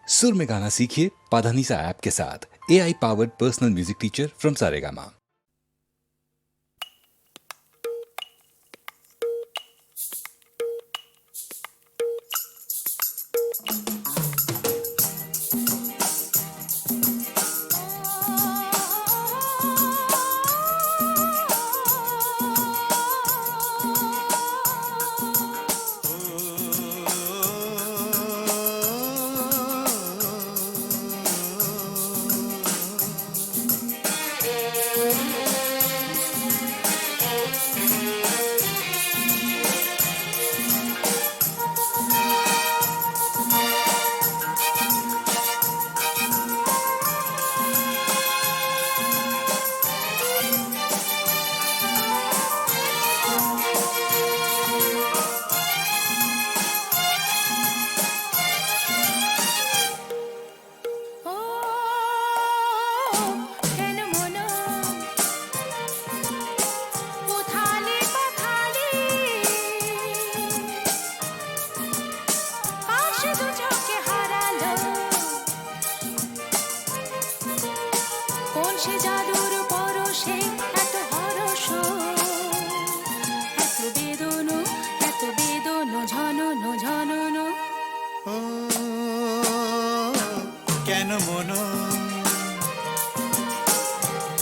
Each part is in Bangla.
सुर में गाना सीखिए पाधानीसा ऐप के साथ। AI powered personal music teacher from Saregama.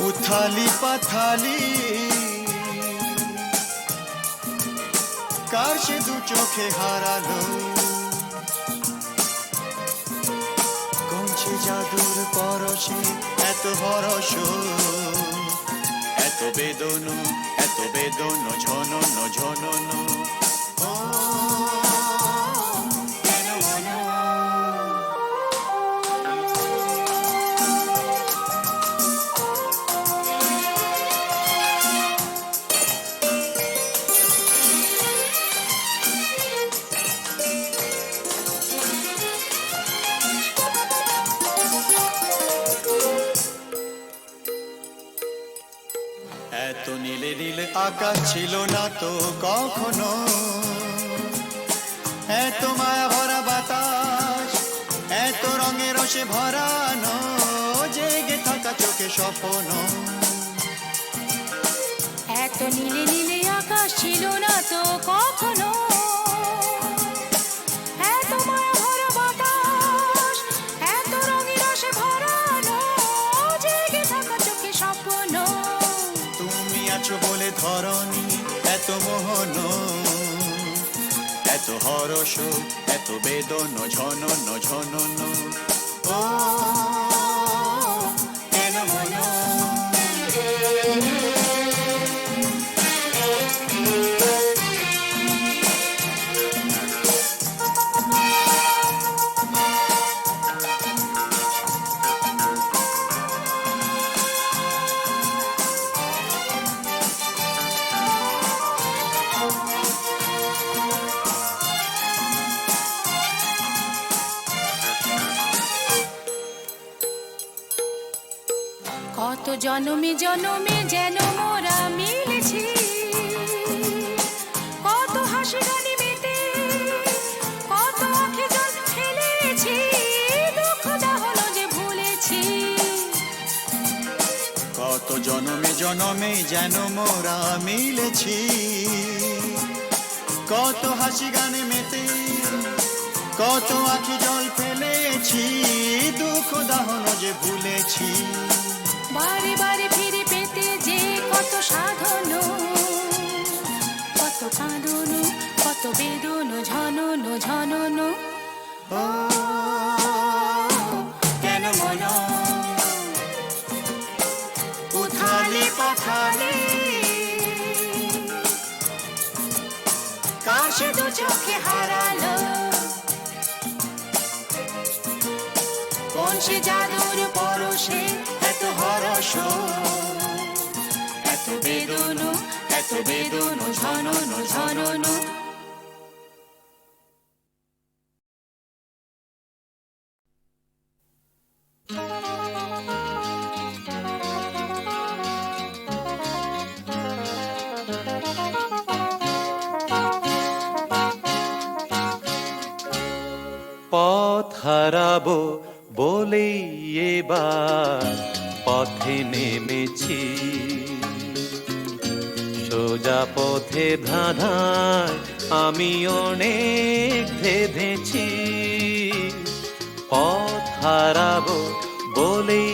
उथाली पाथाली কার সে দু চোখে হারালো কোন সে জাদুর পরশে এত হরস এত বেদন ঝনন ঝনন এত নীলে নীল আকাশ ছিল না তো কখনো এত মায়া ভরা বাতাস এত রঙে রসে ভরানো জেগে থাকা চোখে স্বপ্ন এত নীলে নীলে আকাশ ছিল না তো কখনো এত মায়া ভরা বাতাস এত রঙে রসে ভরানো জেগে থাকা চোখে স্বপ্ন আছো বলে ধরণী এত মোহন এত হরস এত বেদন ঝনন ঝনন ও কেন মন কত জনমে জনমে যেন মোরা মিলেছি কত হাসি গানে মেতে কত আঁখে জল ফেলেছি দুঃখ দাহন যে ভুলেছি কত জনমে জনমে যেন মোরা মিলেছি কত হাসি গানে মেতে কত আঁখি জল ফেলেছি দুঃখ দাহন যে ভুলেছি বারে বারে ফিরে পেতে যে কত সাধন কত কাঁদন কত বেদন ঝনন ঝনন ও কেন মন উথালি পাথালি কার সে দু চোখে হারালো কোন সে জাদুর পরশে এত হরস এত বেদন ঝনন ঝনন হারাবো বলেই এবার পথে নেমেছি, সোজা পথে ধাঁধায় আমি অনেক ভেবেছি। পথ হারাবো বলেই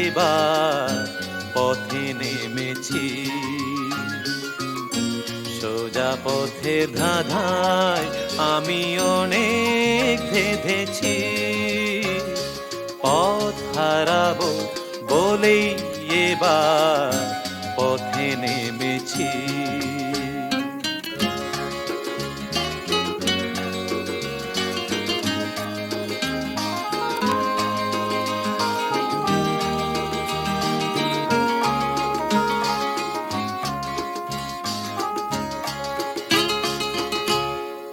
এবার পথে নেমেছি, সোজা পথের ধাঁধায় আমি অনেক ভেবেছি। পথ হারাবো বলেই এবার পথে নেমেছি।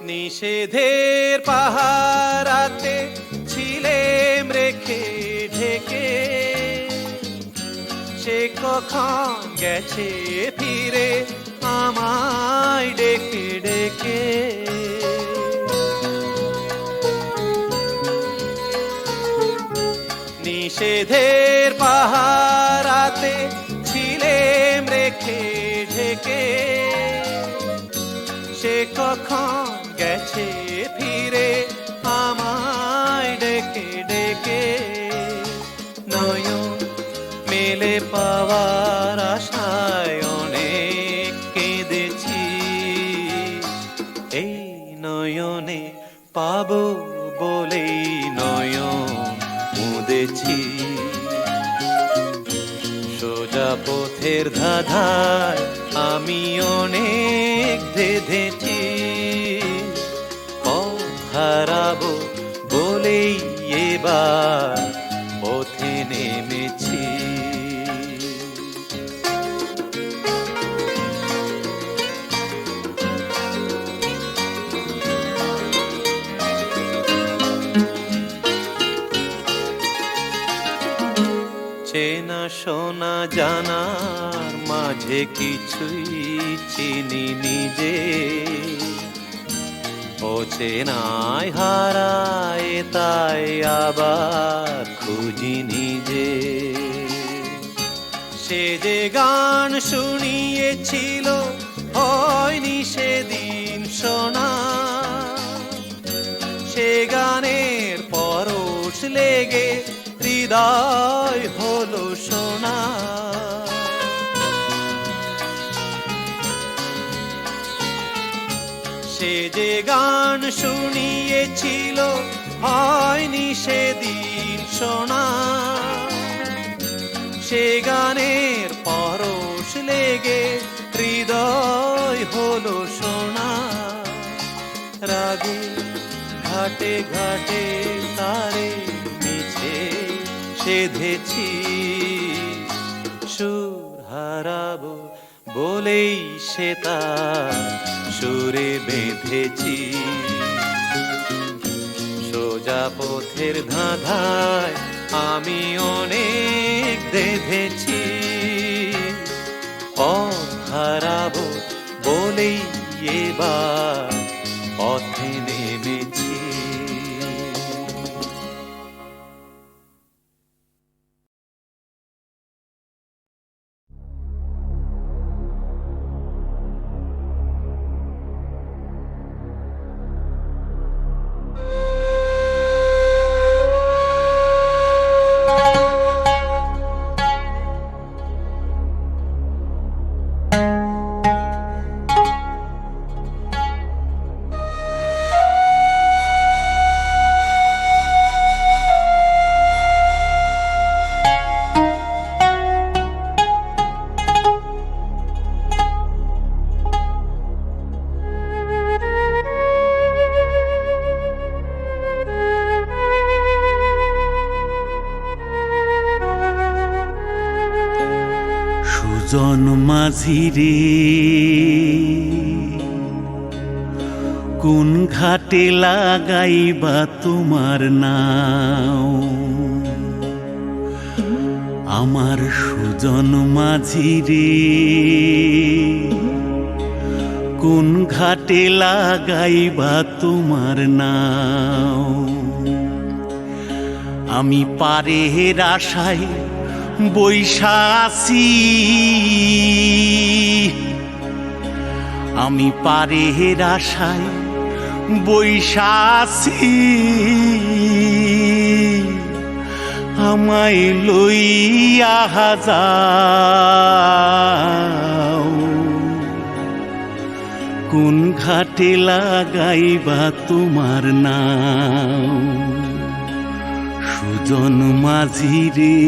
নিষেধের পাহারাতে ছিলেম রেখে ঢেকে, সে কখন গেছে ফিরে আমায় ডেকে ডেকে। নিষেধের পাহারাতে ছিলেম রেখে ঢেকে, সে কখন গেছে ফিরে আমায় ডেকে ডেকে। নয়ন মেলে পাওয়ার আশায় অনেক কেঁদেছি, এই নয়নে পাবো বলেই নয়ন মুদেছি। সোজা পথের ধাঁধায় আমি অনেক ধেঁধেছি, পথ হারাবো বলেই এবার পথে নেমেছি। চেনা শোনা জানার মাঝে কিছুই চিনি নিজে, ও চেনায় হারায় তাই আবার খুঁজি নিজে। সে যে গান শুনিয়েছিল হয়নি সেদিন শোনা, সে গানের পরশ লেগে হৃদয় হলো সোনা। সে যে গান শুনিয়েছিল হয়নি সেদিন শোনা, সে গানের পরশ লেগে হৃদয় হলো সোনা। রাগে ঘাটে ঘাটে তারে মিছে সেধেছি, সুর হারাবো বলেই সে তার সুরে বেঁধেছি। সোজা পথের ধাঁধায় আমি অনেক ধেঁধেছি, পথ হারাবো বলেই এবার পথে নেমেছি। সুজন মাঝি রে, কোন ঘাটে লাগাইবা তোমার নাও? আমার সুজন মাঝি রে, কোন ঘাটে লাগাইবা তোমার নাও? আমি পারের আশায় বৈশা আছি, আমি পারের আশায় বৈশা আছি, আমায় লইয়া যাও, কোন ঘাটে লাগাইবা তোমার নাও, সুজন মাঝি রে,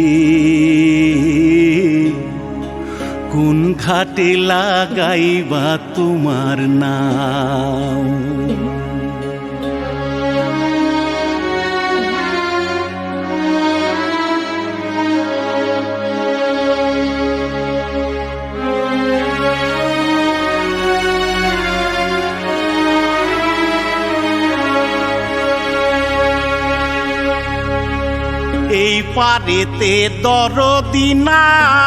কোন ঘাটে লাগাইবা তোমার নাও। এই পারেতে দরদি নাই,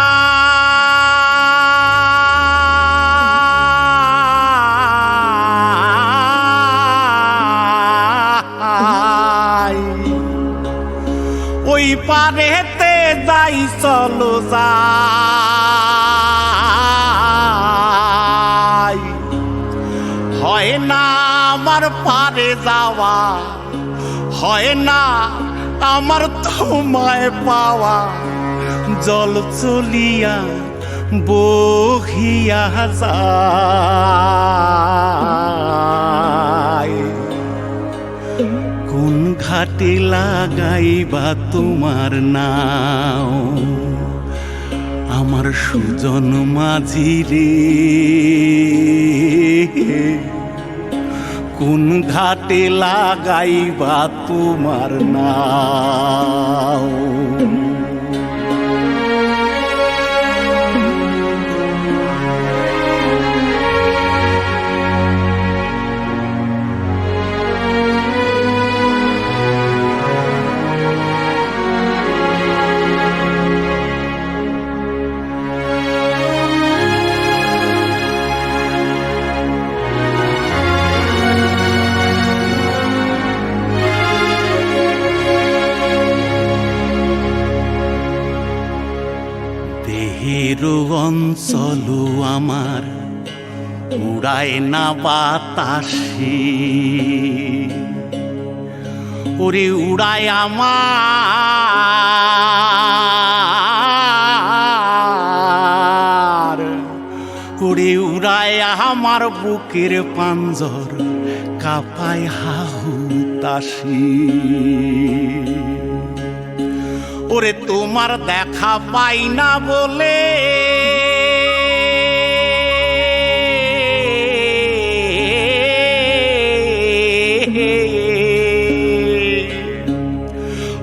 ওই পারেতে যাই চলো যাই, হয় না আমার পারে যাওয়া, হয় না আমার তোমায় পাওয়া, জল চলিয়া বহিয়া যায়, কোন ঘাটে লাগাইবা তোমার নাও, আমার সুজন মাঝি রে, কোন ঘাটে লাগাইবা তোমার নাও। দেহের অঞ্চল আমার উড়ায় না বাতাসে, ওরে উড়ায় আমার, ওরে উড়ায় আমার বুকের পাঞ্জর, কাঁপায় হাহুতাশি, ওরে তোমার দেখা পাই না বলে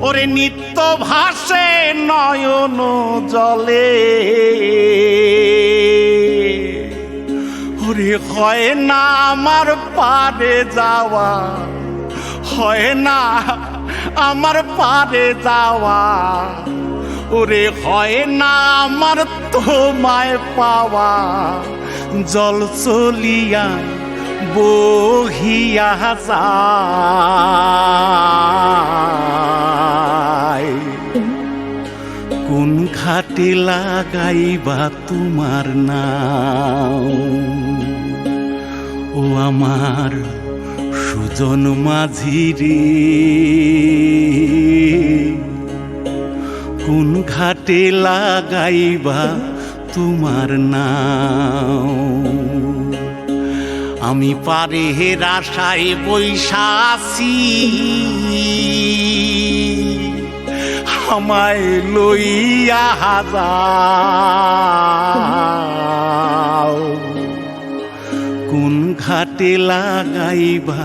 ওরে নিত্য ভাসে নয়ন জলে, ওরে হয় না আমার পারে যাওয়া, হয় না আমার পারে যাওয়া, ওরে হয় না আমার তোমায় পাওয়া, জল চলিয়া বহিয়া যায়, কোন ঘাটে লাগাইবা তোমার নাও, ও আমার সুজন মাঝি রে, কোন ঘাটে লাগাইবা তোমার নাও, আমি পারের আশায় বৈশা আছি, আমায় লইয়া যাও, কোন ঘাটে লাগাইবা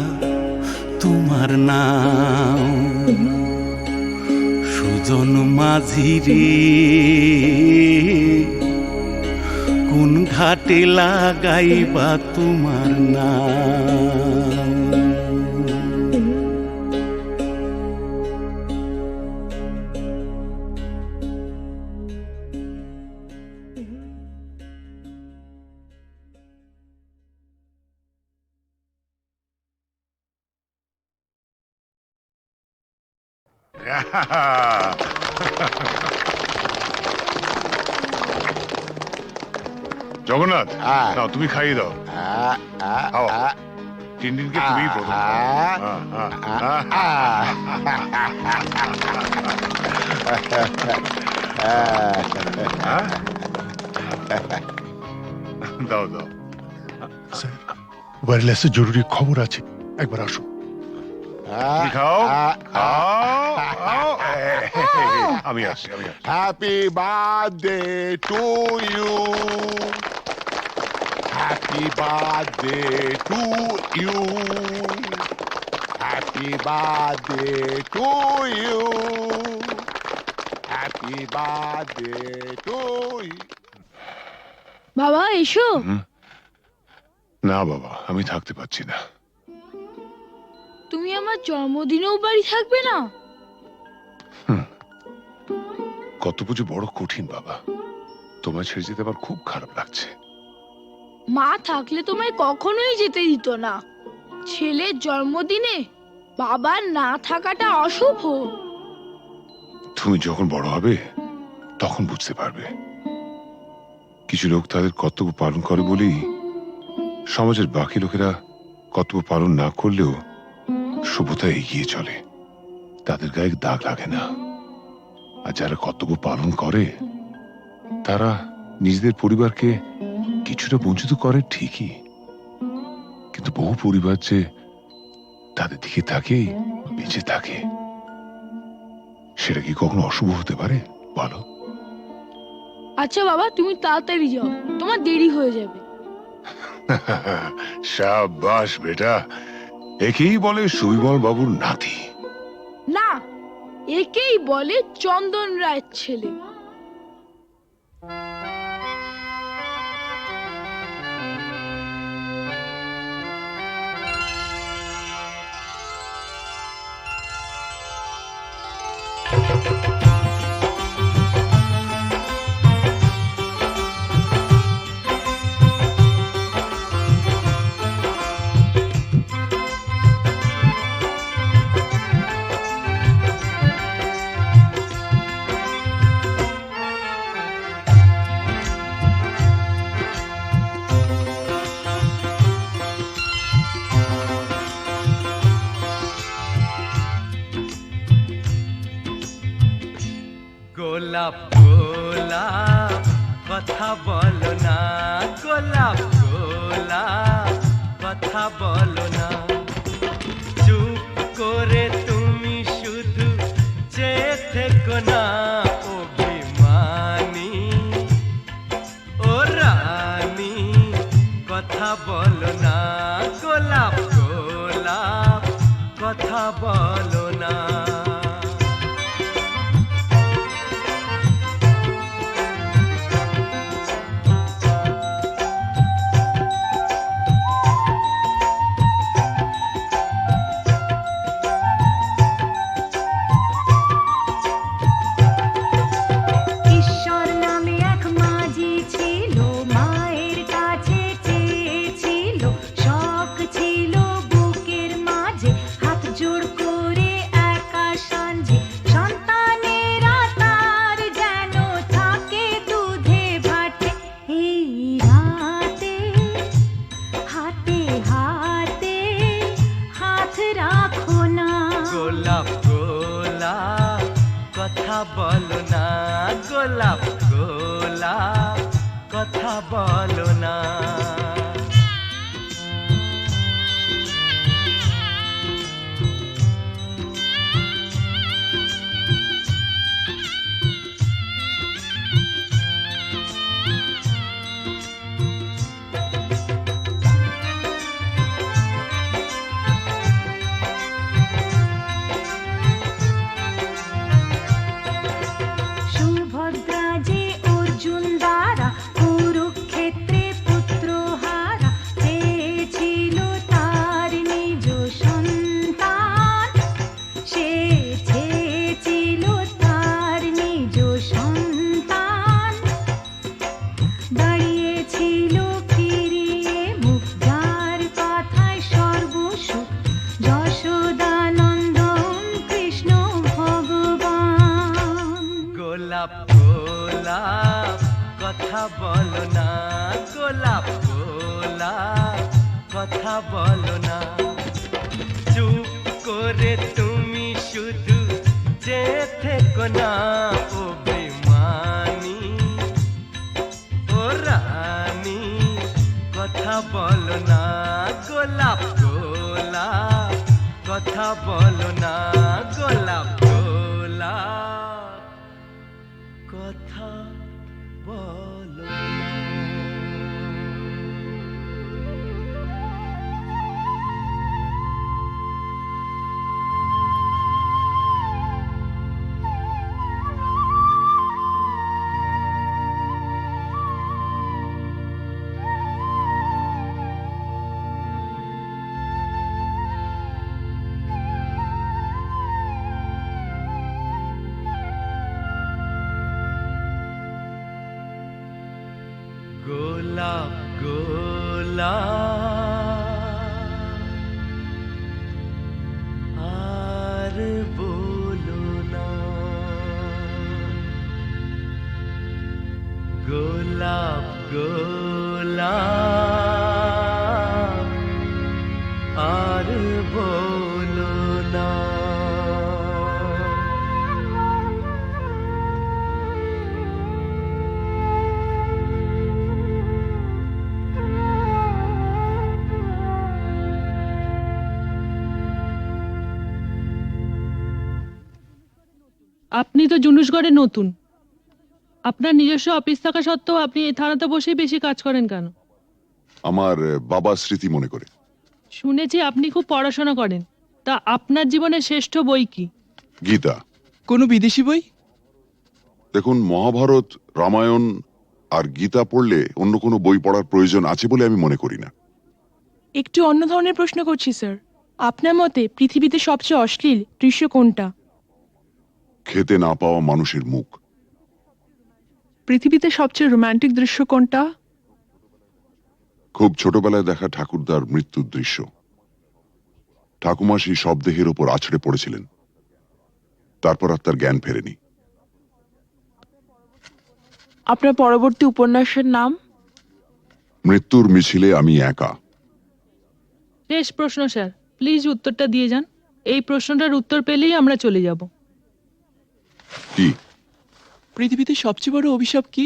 তোমার নাও, সুজন মাঝি রে, কোন ঘাটে লাগাইবা তোমার নাও। জগন্নাথ না তুমি খাইয়ে দাও খাও টিনটিনকে তুমি প্রথম দাও দাও ওয়্যারলেসে জরুরি খবর আছে, একবার আসো। তুমি খাও খাও আমি আসছি happy birthday to you, happy birthday to you, happy birthday to you, happy birthday to you. বাবা এসো। না বাবা আমি থাকতে পারছি না। তুমি আমার জন্মদিনেও বাড়ি থাকবে না? কত পুজো বড় কঠিন বাবা, তোমায় ছেড়ে যেতে আমার খুব খারাপ লাগছে। মা থাকলে তোমায় কখনোই যেতে দিত না। ছেলের জন্মদিনে বাবার না থাকাটা অশুভ। তুমি যখন বড় হবে তখন বুঝতে পারবে। কিছু লোক তাদের কর্তব্য পালন করে বলেই সমাজের বাকি লোকেরা কর্তব্য পালন না করলেও সভ্যতা এগিয়ে চলে, তাদের গায়ে দাগ লাগে না। আর যারা কর্তব্য পালন করে তারা নিজেদের পরিবারকে কিছুটা বঞ্চিত করে ঠিকই, কিন্তু বহু পরিবার যে তাদের দিকে তাকিয়ে বেঁচে থাকে, সেটা কি কখনো অশুভ হতে পারে বলো? আচ্ছা বাবা তুমি তাড়াতাড়ি যাও, তোমার দেরি হয়ে যাবে। শাবাশ বেটা, একেই বলে সুবিমল বাবুর নাতি। না, একেই বলে চন্দন রায়ের ছেলে। গোলাপ গোলাপ কথা বলো না, গোলাপ গোলাপ কথা বলো না, চুপ করে তুমি শুধু চেয়ে থেকো না। অভিমানী ও রানী কথা বলো না, গোলাপ গোলাপ কথা বলো না। ঈশ্বর নামে এক মাঝি ছিল, মায়ের কাছে চেয়েছিল, শখ ছিল বুকের মাঝে, হাত জোড় করে একা সাঞ্ঝে, সন্তানেরা তার যেন থাকে দুধে ভাটে। এই রাতে হাতে হাতে হাত রাখো না, গোলাপ গোলাপ কথা বলো না, গোলাপ গোলাপ কথা বলো না। সুভদ্রা যে অর্জুন দ্বারা কুরুক্ষেত্রে পুত্র গোলাপ গোলাপ কথা বলো না, গোলাপ গোলাপ কথা বলো না। চুপ করে তুমি শুধু যে থেকো না, ও বেমানি ও রানী কথা বলো না, গোলাপ গোলাপ কথা বলো না, গোলাপ গোলাপ কথা বলো না। গোলাপ গোলাপ আর বলো না, গোলাপ গোলাপ আর বলো না। আপনি তো জুনুসগড়ে নতুন, আপনার নিজস্ব অফিস থাকা সত্ত্বেও আপনি এই থানাতে বসেই বেশি কাজ করেন কেন? আমার বাবার স্মৃতি মনে করে। শুনেছি আপনি খুব পড়াশোনা করেন, তা আপনার জীবনের শ্রেষ্ঠ বই কি? গীতা। কোনো বিদেশি বই? দেখুন, মহাভারত, রামায়ণ আর গীতা পড়লে অন্য কোনো বই পড়ার প্রয়োজন আছে বলে আমি মনে করি না। একটু অন্য ধরনের প্রশ্ন করছি স্যার। আপনার মতে পৃথিবীতে সবচেয়ে অশ্লীল দৃশ্য কোনটা? খেতে না পাওয়া মানুষের মুখ। পৃথিবীতে সবচেয়ে রোমান্টিক দৃশ্য কোনটা? খুব ছোটবেলায় দেখা ঠাকুরদার মৃত্যুর দৃশ্য। ঠাকুমা সেই শবদেহের ওপর আছড়ে পড়েছিলেন, তারপর আর তার জ্ঞান ফেরেনি। আপনার পরবর্তী উপন্যাসের নাম? মৃত্যুর মিছিলে আমি একা। শেষ প্রশ্ন স্যার, প্লিজ উত্তরটা দিয়ে যান। এই প্রশ্নটার উত্তর পেলেই আমরা চলে যাব। কি? পৃথিবীতে সবচেয়ে বড় অভিশাপ কি?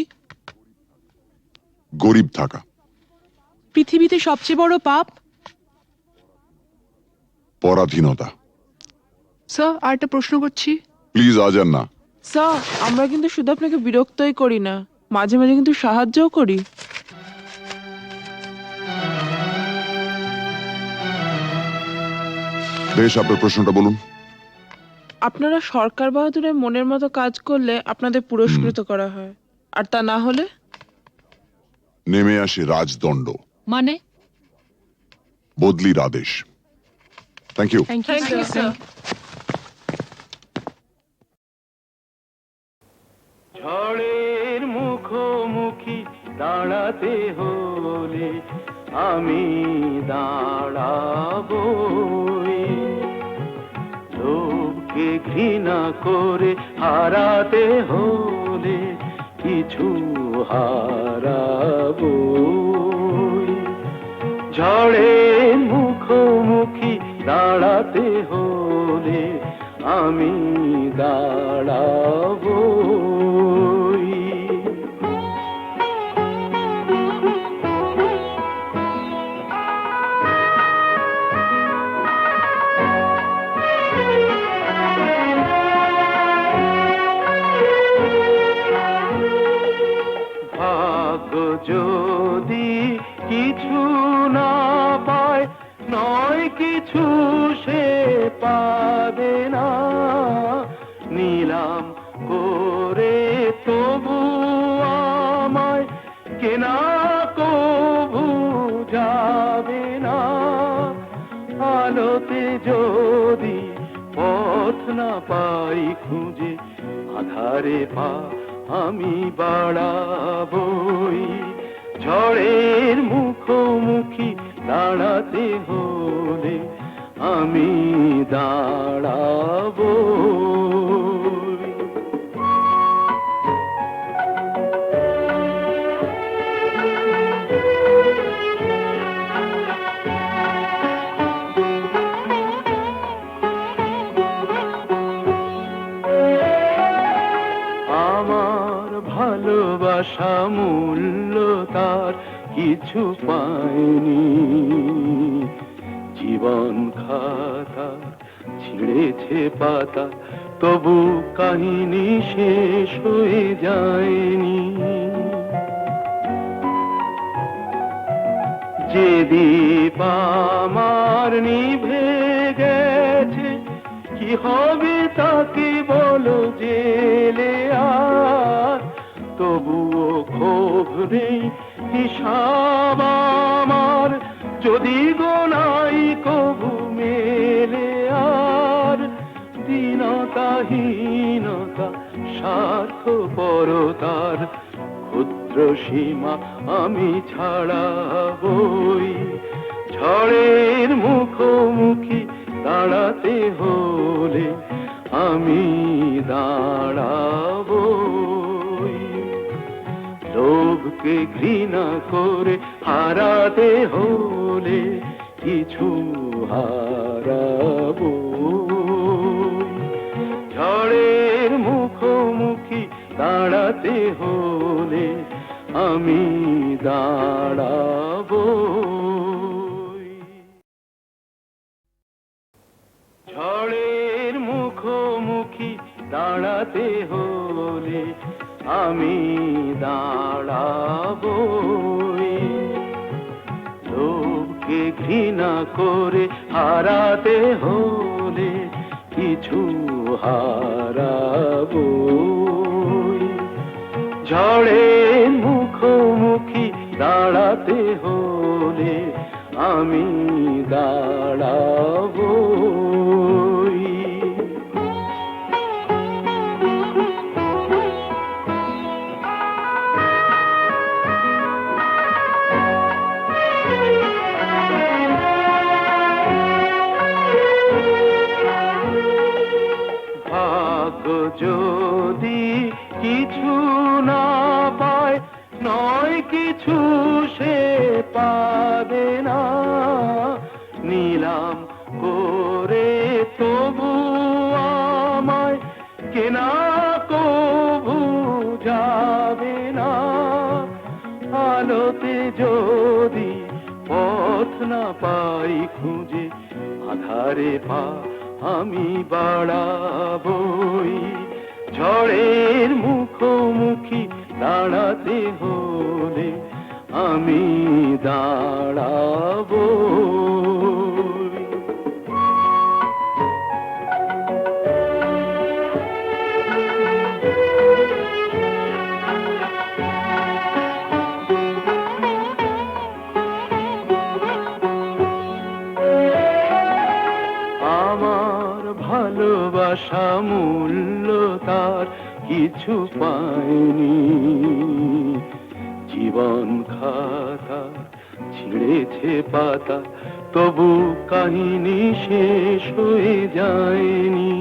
গরিব থাকা। পৃথিবীতে সবচেয়ে বড় পাপ? পরাধীনতা। স্যার, আর একটা প্রশ্ন করছি। প্লিজ আজ আর না। স্যার, আমরা কিন্তু শুধু আপনাকে বিরক্তই করি না, মাঝে মাঝে কিন্তু সাহায্যও করি। বেশ, আপনার প্রশ্নটা বলুন। আপনারা সরকার বাহাদুরের মনের মতো কাজ করলে আপনাদের পুরস্কৃত করা হয়, আর তা না হলে? নেমে আসে রাজদণ্ড, মানে? বদলির আদেশ। Thank you. Thank you sir. ঝড়ের মুখোমুখি দাঁড়াতে হলে আমি দাঁড়াবই, লোককে ঘৃণা করে হারাতে হলে কিছু হারাবই। ঝড়ের মুখোমুখি দাঁড়াতে হলে আমি দাঁড়াবই। ভাগ্য যদি কিছু না পায়, নয় কিছু সে পাবে না, নিলাম করে তবু আমায় কেনা কবু যাবে না। আলোতে যদি পথ না পাই খুঁজে, আধারে পা আমি বাড়াবই। ঝড়ের মুখোমুখি দাঁড়াতে হলে আমি দাঁড়াবই। ভালোবাসা মূল্য তার কিছু পায়নি। জীবন খাতা ছিঁড়েছে পাতা, তবু কাহিনী শেষ হয়ে যায়নি। যে দীপ আমার নিভে গেছে, কি হবে তাকে বলো জেলে আর, তবুও ক্ষোভ নেই হিসাব আমার, যদি গোনাই কবু মেলে আর। দীনতাহীনতা স্বার্থপরতার ক্ষুদ্র সীমা আমি ছাড়াবই। ঝড়ের মুখোমুখি দাঁড়াতে হলে আমি দাঁড়াবই। লোভকে ঘৃণা করে হারাতে হলে কিছু হারাবো। ঝড়ের মুখোমুখি দাঁড়াতে হলে আমি দাঁড়াবো। ঝড়ের মুখোমুখি দাঁড়াতে হলে আমি দাঁড়াবো। লোভকে ঘৃণা করে হারাতে হলে কিছু হারাবো। ঝড়ের মুখোমুখি দাঁড়াতে হলে আমি দাঁড়াবো। যদি কিছু না পায়, নয় কিছু সে পাবে না। নিলাম করে তবু আমায় কেনা কবু যাবে না। আলোতে যদি পথ না পাই খুঁজে, আধারে পা আমি বাড়াবই। ঝড়ের মুখোমুখি দাঁড়াতে হলে আমি দাঁড়াবো। আমার ভালোবাসা মূল্য তার কিছু পায়নি। জীবন খাতা ছিঁড়েছে পাতা, তবু কাহিনী শেষ হয়ে যায়নি।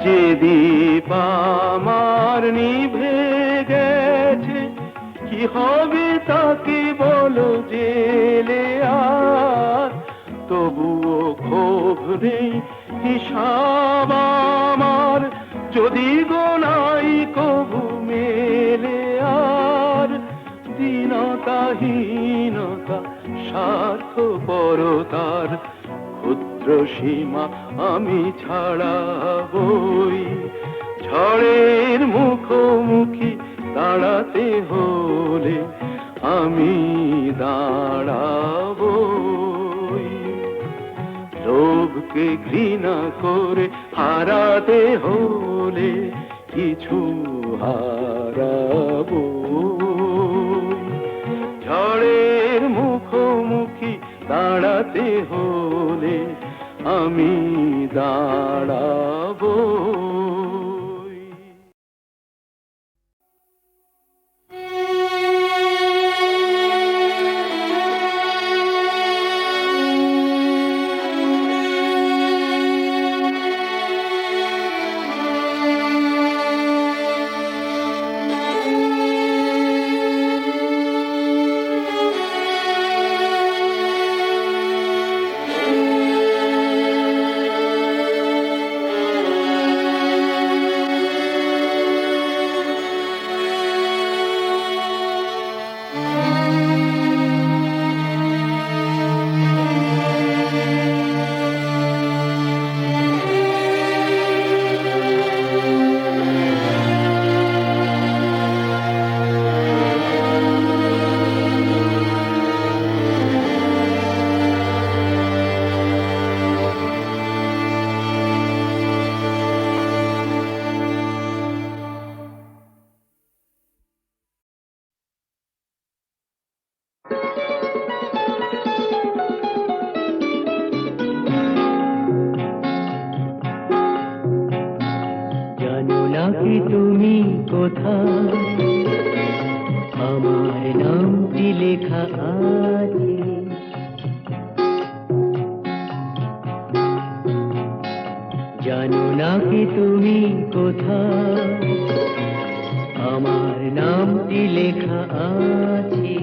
যে দীপ আমার নিভে গেছে, কি হবে তাকে বলো জেলে আর, তবুও ক্ষোভ নেই হিসাব আমার, যদি গোনাই কবু মেলে আর। দীনতাহীনতা স্বার্থপরতার ক্ষুদ্র সীমা আমি ছাড়াবই। ঝড়ের মুখোমুখি দাঁড়াতে হলে আমি দাঁড়াবই। লোভকে ঘৃণা করে হারাতে হলে কিছু হারাবো। ঝড়ের মুখোমুখি দাঁড়াতে হলে আমি দাঁড়াবো। নাকি তুমি কোথায় আমার নামটি লেখা আছে জানো নাকি তুমি কোথায় আমার নামটি লেখা আছে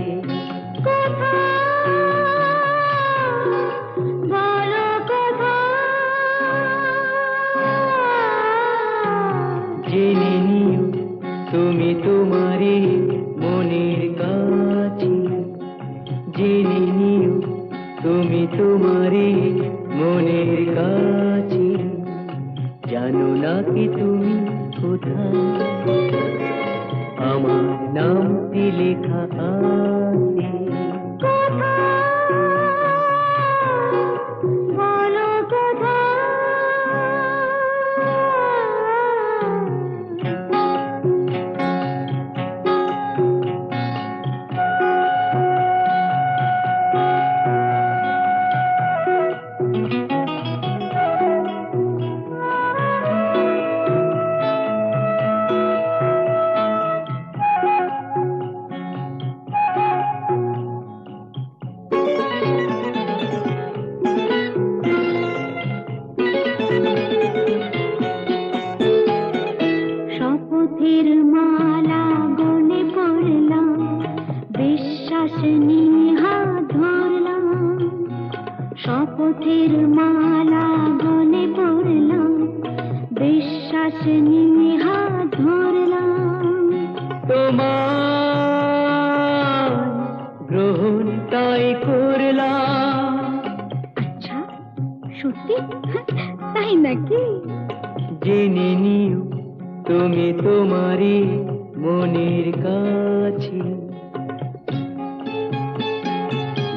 জেনে নিও তুমি তোমারই মনের কাছে জেনে নিও তুমি তোমারই মনের কাছে জানো নাকি তুমি কোথায় আমার নামটি লেখা আছে শপথের মালা গলে পড়লাম বিশ্বাস নিয়ে হাত ধরলাম শপথের মালা গলে পড়লাম বিশ্বাস নিয়ে হাত ধরলাম তোমার গ্রহণ তাই করলাম আচ্ছা সত্যি তাই নাকি জেনে নিও তুমি তোমারই মনের কাছে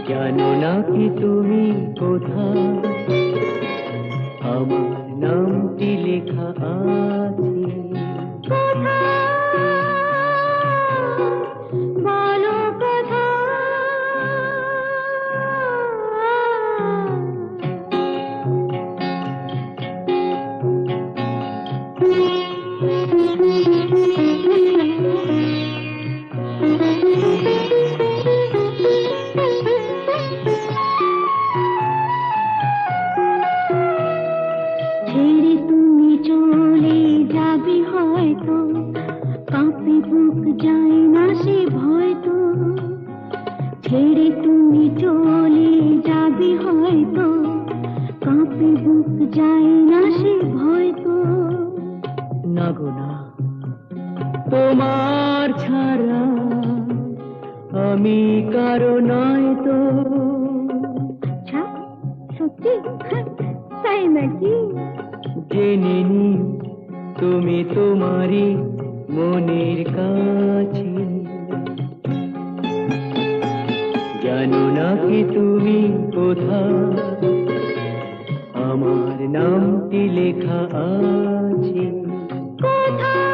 জানো নাকি তুমি কোথায় আমার নামটি লেখা আছে বলো কোথায় ছেড়ে তুমি চলে যাবে হয়তো কাঁপে বুক যায় না সে ভয় তো ছেড়ে তুমি চলে যাবে হয়তো কাঁপে বুক যায় না সে ভয় তো না গো না তোমার ছাড়া আমি কারো নয় তো আচ্ছা সত্যি তাই নাকি জেনে নিও তুমি তোমারই মনের কাছে জানো নাকি তুমি কোথায় আমার নামটি লেখা আছে বলো কোথায়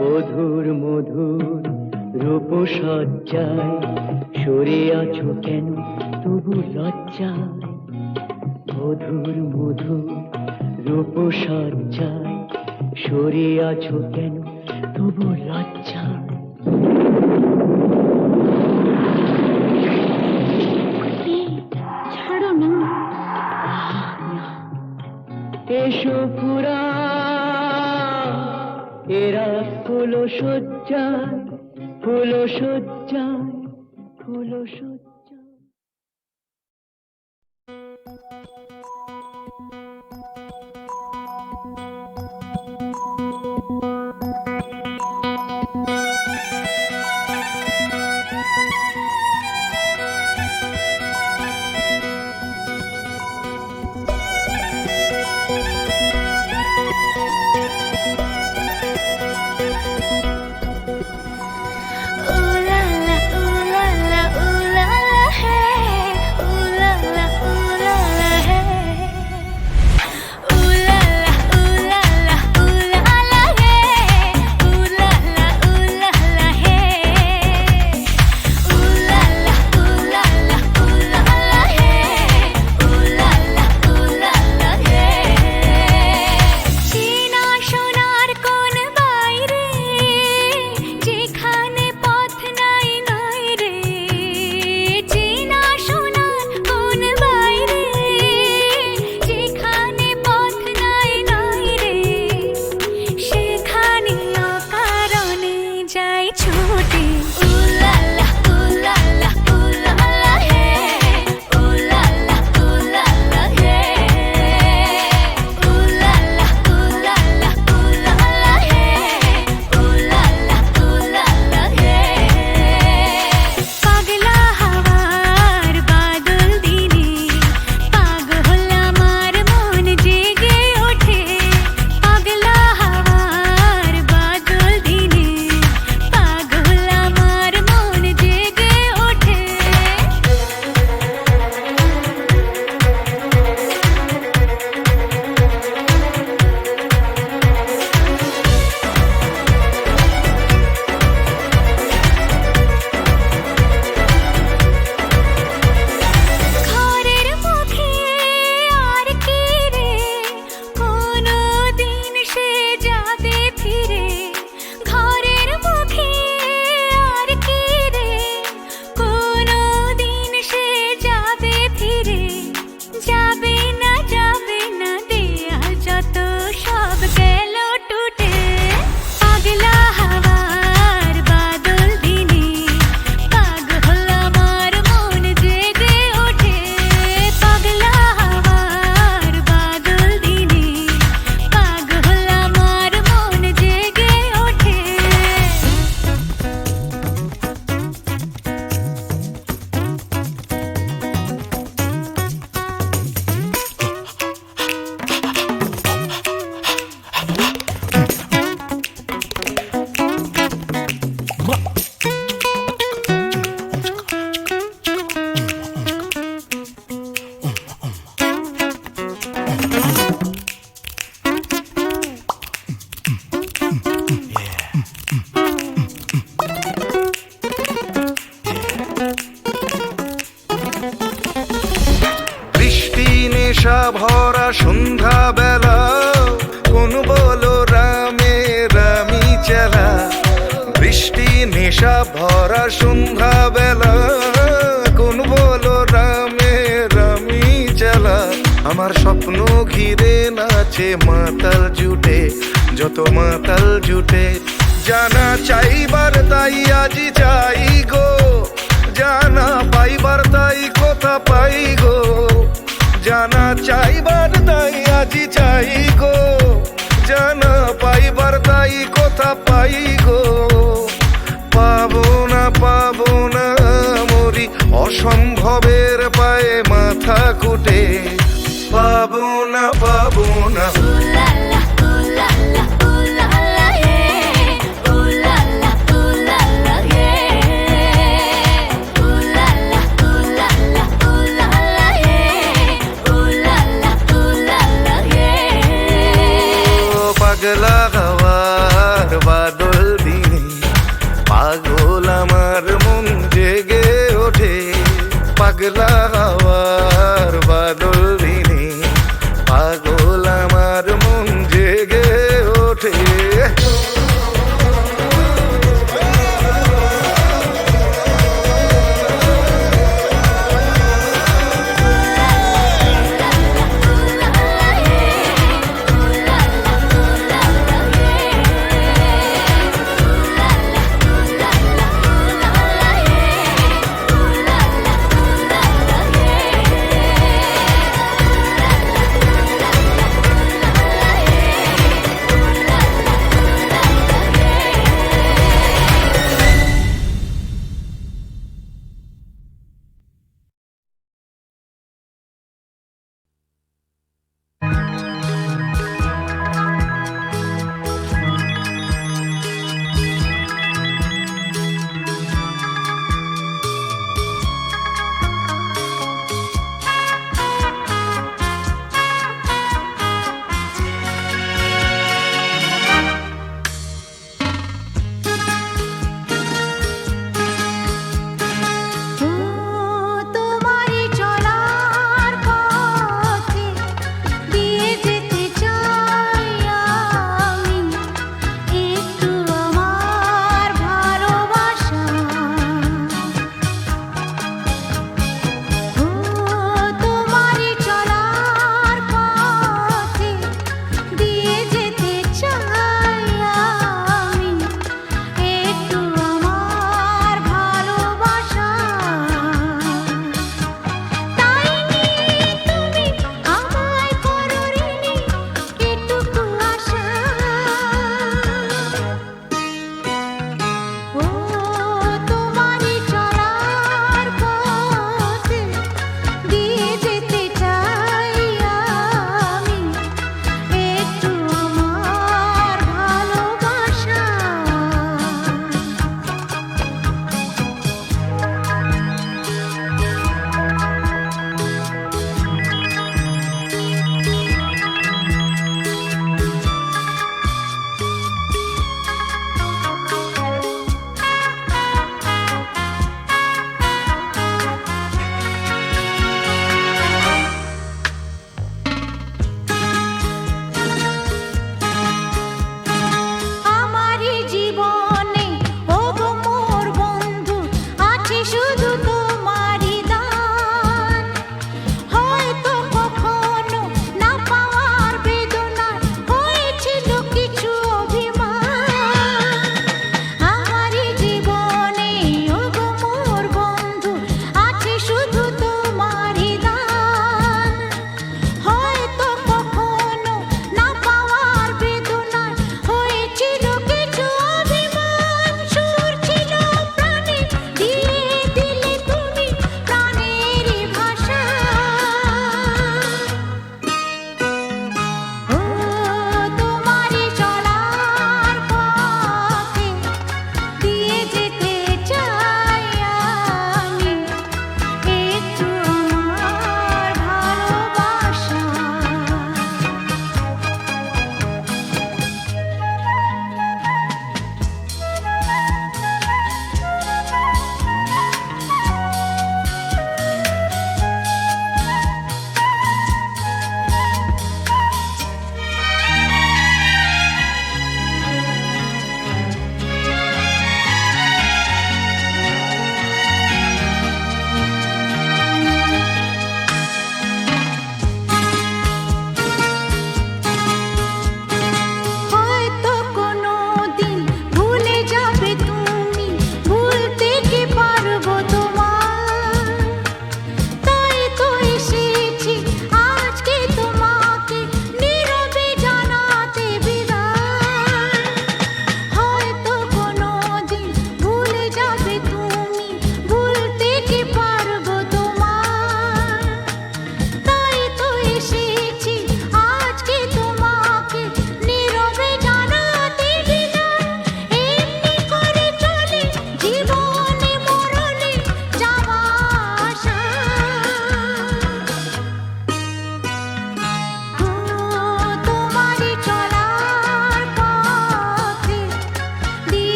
মধুর মধুর রূপসজ্জায় সরে আছো কেন তবু লজ্জায় মধুর মধুর রূপসজ্জায় সরে আছো কেন তবু লজ্জায় ছাড়ো না এসো পুরা এরা ফুলো সজ্জায় ফুলো সজ্জায় ফুলো সজ্জায় ভরা সন্ধ্যা বেলা কোন বলো রামে রামি চেলা বৃষ্টি নেশা ভরা সন্ধ্যা বেলা কোন বলো রামে রামি চেলা আমার স্বপ্ন ঘিরে নাচে মাতাল জুটে যত মাতাল জুটে জানা চাইবার তাই আজি চাই গো জানা পাইবার তাই কথা পাই গো জানা চাইবার তাই আজি চাই গো জানা পাইবার তাই কথা পাই গো পাবো না মরি অসম্ভবের পায়ে মাথা কুটে পাবো না পাগলা হওয়ার বাদল দিনে পাগল আমার মন জেগে ওঠে পাগলা হওয়ার বাদল দিনে পাগল আমার মন জেগে ওঠে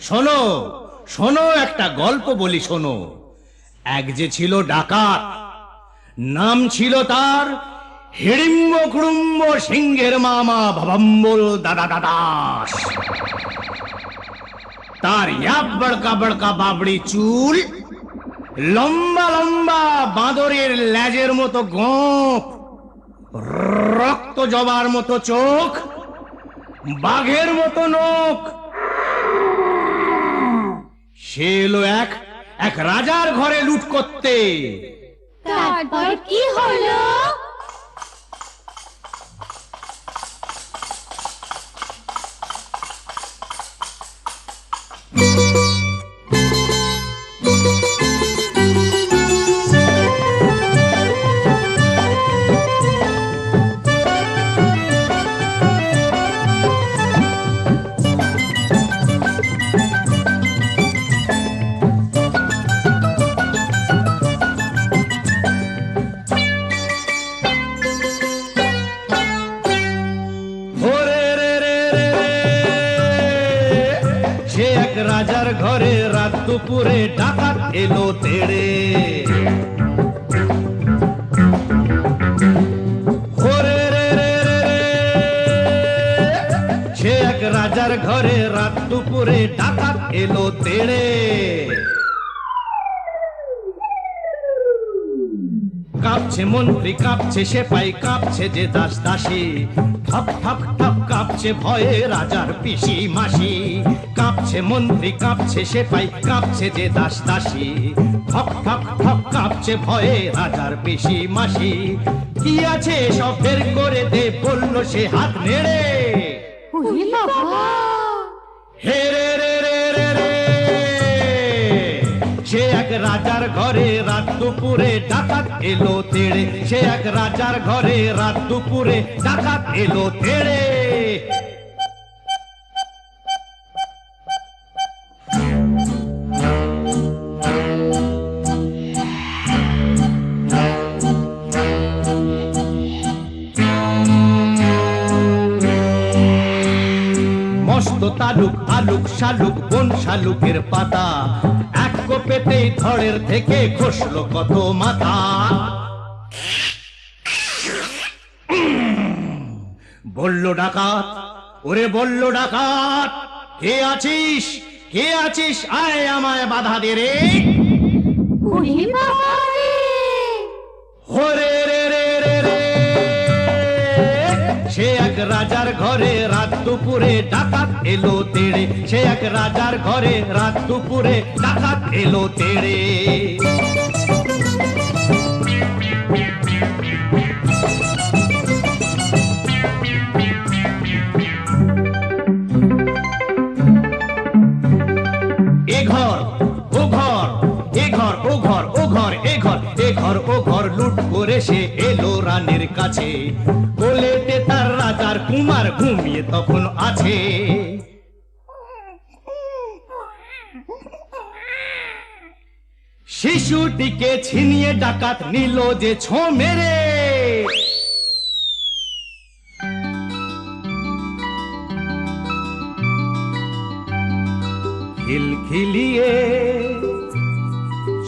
শোনো শোনো, একটা গল্প বলি শোনো। এক যে ছিল ডাকাত, নাম ছিল তার হিড়িম্ব কুড়ুম্ব সিংহের মামা ভবম্বল দাদা দাদাস। তার ইয়াব বড়কা বড়কা বাবড়ি চুল, লম্বা লম্বা বাঁদরের লেজের মতো গোঁফ, রক্ত জবার মতো চোখ, বাঘের মতো নখ। সে এলো এক রাজার ঘরে লুট করতে। তারপর কি হলো? রাজার ঘরে রাত দুপুরে ডাকাত এলো তেড়ে। সে এক রাজার ঘরে রাত দুপুরে ডাকাত এলো তেড়ে। কাঁপছে মন্ত্রী, কাঁপছে সেপাই, কাঁপছে যে দাস দাসী, ঠপ ঠপ ঠপ কাঁপছে ভয়ে রাজার পিসি মাসি। কাঁপছে মন্ত্রী, কাঁপছে সেপাই, কাঁপছে যে দাস দাসী, ঠপ ঠপ ঠপ কাঁপছে ভয়ে রাজার পিসি মাসি। কি আছে সব বের করে দে, বলল সে হাত নেড়ে। হে রে রে রে রে রে, সে এক রাজার ঘরে রাত দুপুরে ডাকাত এলো তেড়ে। সে এক রাজার ঘরে রাত দুপুরে ডাকাত এলো তেড়ে। মস্ত তালুক আলুক শালুক বন শালুকের পাতা, এক কোপেতেই ধড়ের থেকে খসলো কত মাথা। বলল ডাকাত, ওরে বলল ডাকাত, কে আছিস কে আছিস, আয় আমায় বাধা দে রে। ওরে রে রে রে রে, সে এক রাজার ঘরে রাত দুপুরে ডাকাত এলো তেড়ে। সে এক রাজার ঘরে রাত দুপুরে ডাকাত এলো তেড়ে। এ ঘর ও ঘর, এ ঘর ও ঘর, ও ঘর এ ঘর, এ ঘর ও ঘর লুট করে সে এলো রানীর কাছে। কোলেতে তার রাজার কুমার ঘুমিয়ে তখন আছে। শিশুটিকে ছিনিয়ে ডাকাত নিল যে ছো মেরে। খিলখিলিয়ে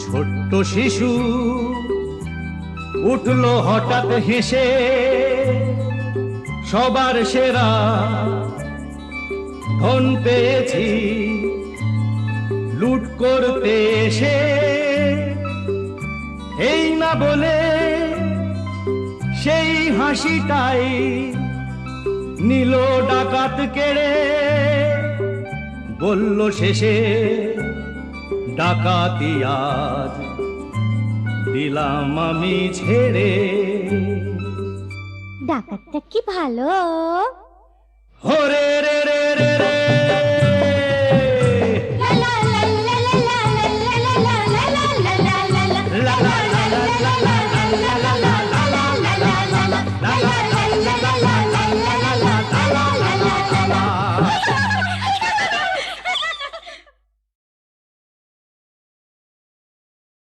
ছোট্ট শিশু উঠলো হঠাৎ হেসে, সবার সেরা ধন পেয়েছি লুট করতে এসে। এই না বলে সেই হাসিটাই নিল ডাকাত কেড়ে। বলল শেষে ডাকাতি আজ দিলাম আমি ছেড়ে। ডাকাতটা কি ভালো। হরে রে রে রে রে,